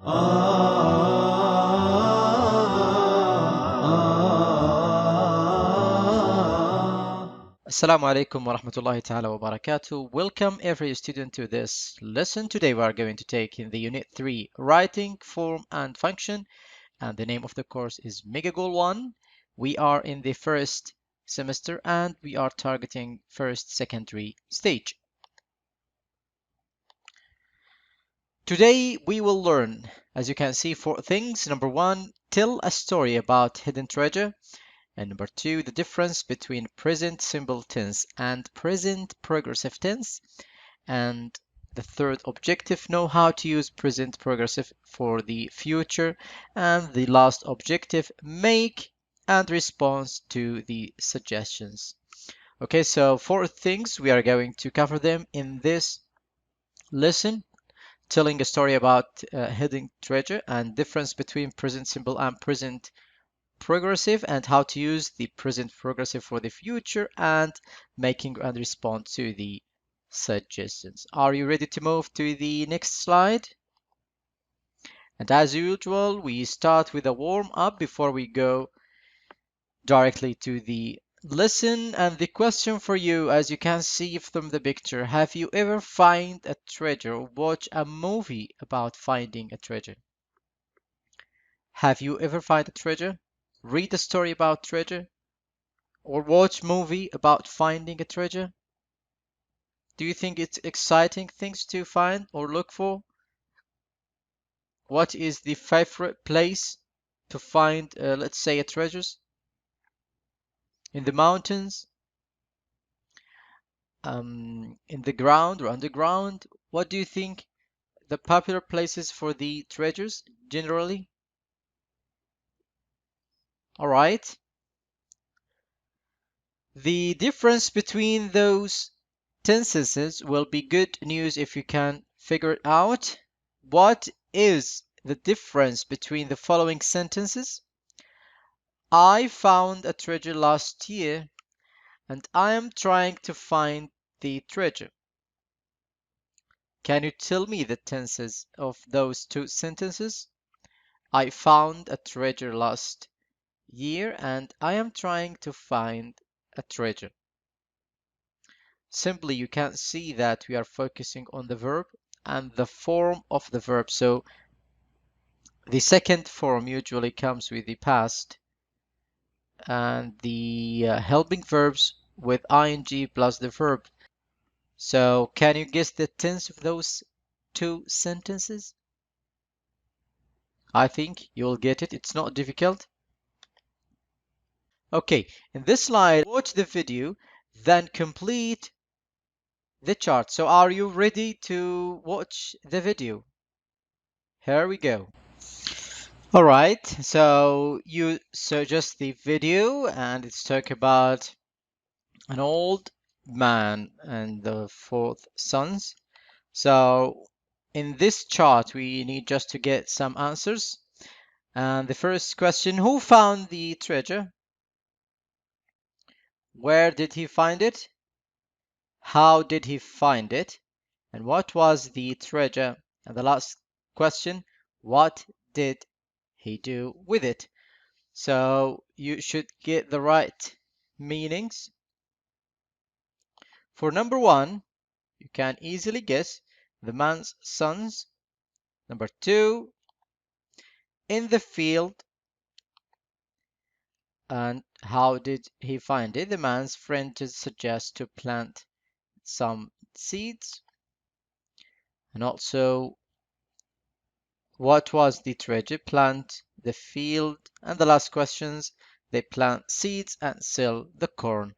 Assalamu alaikum wa rahmatullahi ta'ala wa barakatuh. Welcome every student to this lesson. Today we are going to take in the Unit 3 Writing, Form and Function, and the name of the course is Mega Goal 1. We are in the first semester and we are targeting first secondary stage. Today we will learn, as you can see, 4 things. Number 1, tell a story about hidden treasure. And number 2, the difference between present simple tense and present progressive tense. And the third objective, know how to use present progressive for the future. And the last objective, make and respond to the suggestions. Okay, so 4 things, we are going to cover them in this lesson. Telling a story about hidden treasure and difference between present simple and present progressive, and how to use the present progressive for the future, and making and respond to the suggestions. Are you ready to move to the next slide? And as usual, we start with a warm up before we go directly to the lesson. And the question for you, as you can see from the picture, have you ever find a treasure or watch a movie about finding a treasure? Have you ever find a treasure? Read a story about treasure? Or watch movie about finding a treasure? Do you think it's exciting things to find or look for? What is the favorite place to find, let's say, a treasures? In the mountains? In the ground or underground? What do you think the popular places for the treasures generally? All right. The difference between those tenses will be good news if you can figure it out. What is the difference between the following sentences? I found a treasure last year and I am trying to find the treasure. Can you tell me the tenses of those 2 sentences? I found a treasure last year and I am trying to find a treasure. Simply, you can see that we are focusing on the verb and the form of the verb. So the second form usually comes with the past and the helping verbs with ing plus the verb. So can you guess the tense of those 2 sentences? I think you will get it. It's not difficult. Okay, in this slide, watch the video, then complete the chart. So are you ready to watch the video? Here we go. All right, so you suggest the video and it's talk about an old man and the 4 sons. So in this chart, we need just to get some answers. And the first question, who found the treasure? Where did he find it? How did he find it? And what was the treasure? And the last question, what did he do with it? So you should get the right meanings. For number 1, you can easily guess the man's sons. Number 2, in the field. And how did he find it? The man's friend just suggests to plant some seeds. And also, what was the treasure? Plant the field. And the last questions, they plant seeds and sell the corn.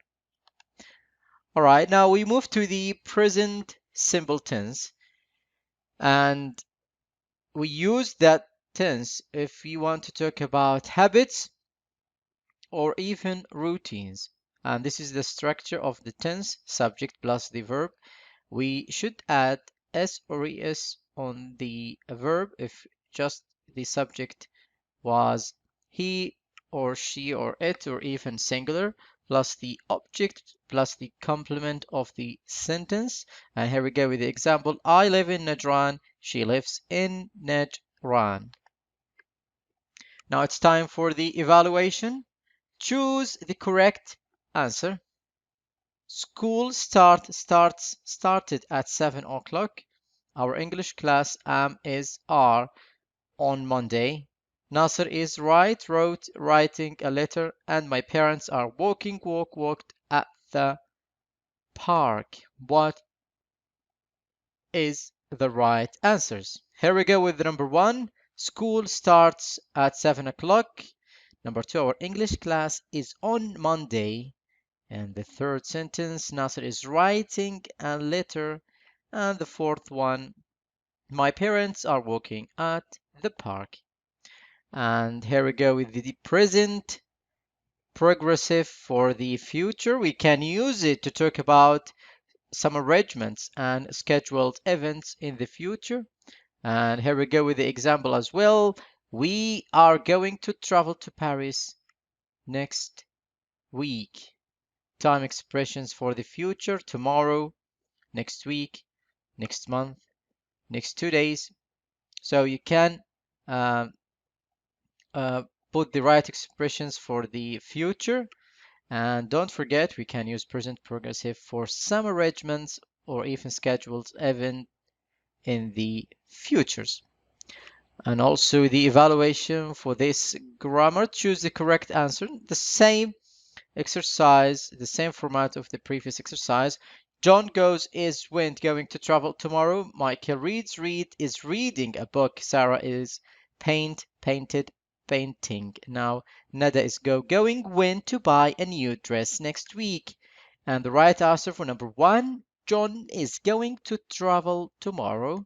All right, now we move to the present simple tense. And we use that tense if we want to talk about habits or even routines. And this is the structure of the tense, subject plus the verb. We should add s or es on the verb if just the subject was he or she or it or even singular, plus the object plus the complement of the sentence. And here we go with the example. I live in Najran. She lives in ran. Now it's time for the evaluation. Choose the correct answer. School started at 7 o'clock. Our English class is R on Monday. Nasser is right, writing a letter, and my parents are walked at the park. What is the right answers? Here we go with number one. School starts at 7 o'clock. Number two, our English class is on Monday. And the third sentence, Nasser is writing a letter. And the fourth one, my parents are walking at the park. And here we go with the present progressive for the future. We can use it to talk about some arrangements and scheduled events in the future. And here we go with the example as well. We are going to travel to Paris next week. Time expressions for the future: tomorrow, next week, next month, next 2 days. So you can uh, uh, put the right expressions for the future. And don't forget, we can use present progressive for some arrangements or even scheduled event in the futures. And also the evaluation for this grammar, choose the correct answer. The same exercise, the same format of the previous exercise. John is went going to travel tomorrow. Michael read is reading a book. Sarah is painted, painting. Now Nada is going went to buy a new dress next week. And the right answer for number one, John is going to travel tomorrow.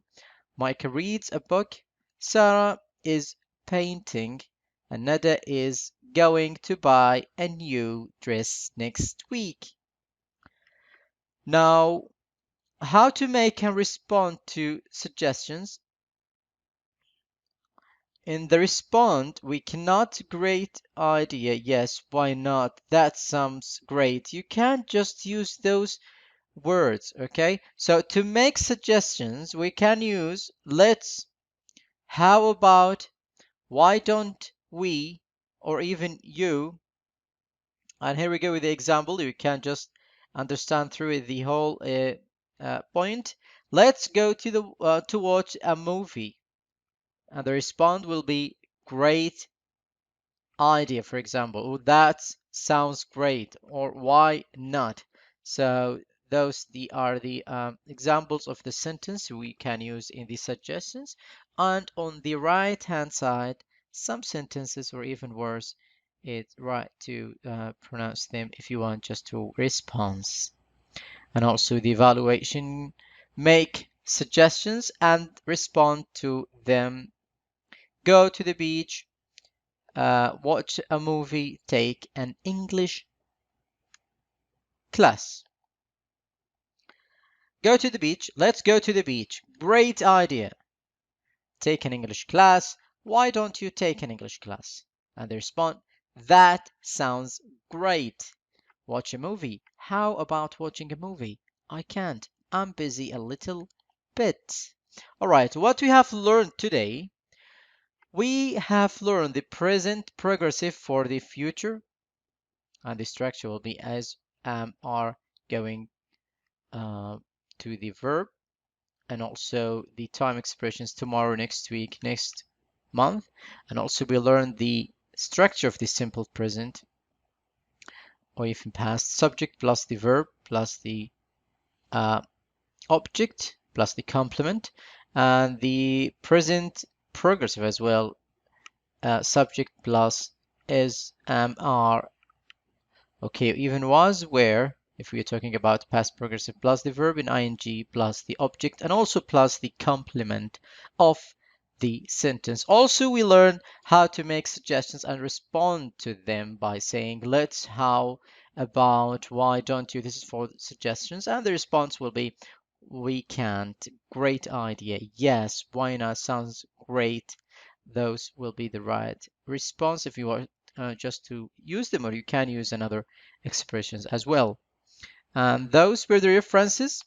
Michael reads a book. Sarah is painting. And Nada is going to buy a new dress next week. Now, how to make and respond to suggestions. In the respond, we cannot. Great idea. Yes, why not? That sounds great. You can't just use those words, okay? So to make suggestions, we can use let's, how about, why don't we, or even you. And here we go with the example. You can just understand through the whole point. Let's go to watch a movie. And the response will be great idea, for example. Oh, that sounds great. Or why not? So are the examples of the sentence we can use in the suggestions. And on the right hand side, some sentences or even worse, it's right to pronounce them if you want just to response. And also the evaluation, make suggestions and respond to them. Go to the beach, watch a movie, take an English class. Go to the beach. Let's go to the beach. Great idea. Take an English class. Why don't you take an English class? And they respond, that sounds great. Watch a movie. How about watching a movie? I can't. I'm busy a little bit. All right, what we have learned today, we have learned the present progressive for the future, and the structure will be as are going to the verb, and also the time expressions tomorrow, next week, next month. And also we learn the structure of the simple present or even past: subject plus the verb plus the uh, object plus the complement, and the present progressive as well, subject plus is, are, okay, even was, where, if we are talking about past progressive, plus the verb in ing plus the object and also plus the complement of the sentence. Also, we learn how to make suggestions and respond to them by saying let's, how about, why don't you. This is for suggestions, and the response will be we can't, great idea, yes, why not, sounds great. Those will be the right response if you want just to use them, or you can use another expressions as well. And those were the references.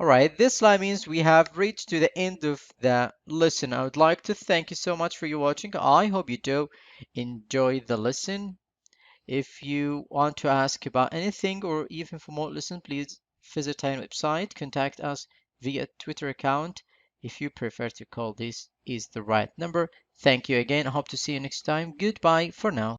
Alright, this slide means we have reached to the end of the lesson. I would like to thank you so much for your watching. I hope you do enjoy the lesson. If you want to ask about anything or even for more lessons, please visit our website, contact us via Twitter account. If you prefer to call, this is the right number. Thank you again. I hope to see you next time. Goodbye for now.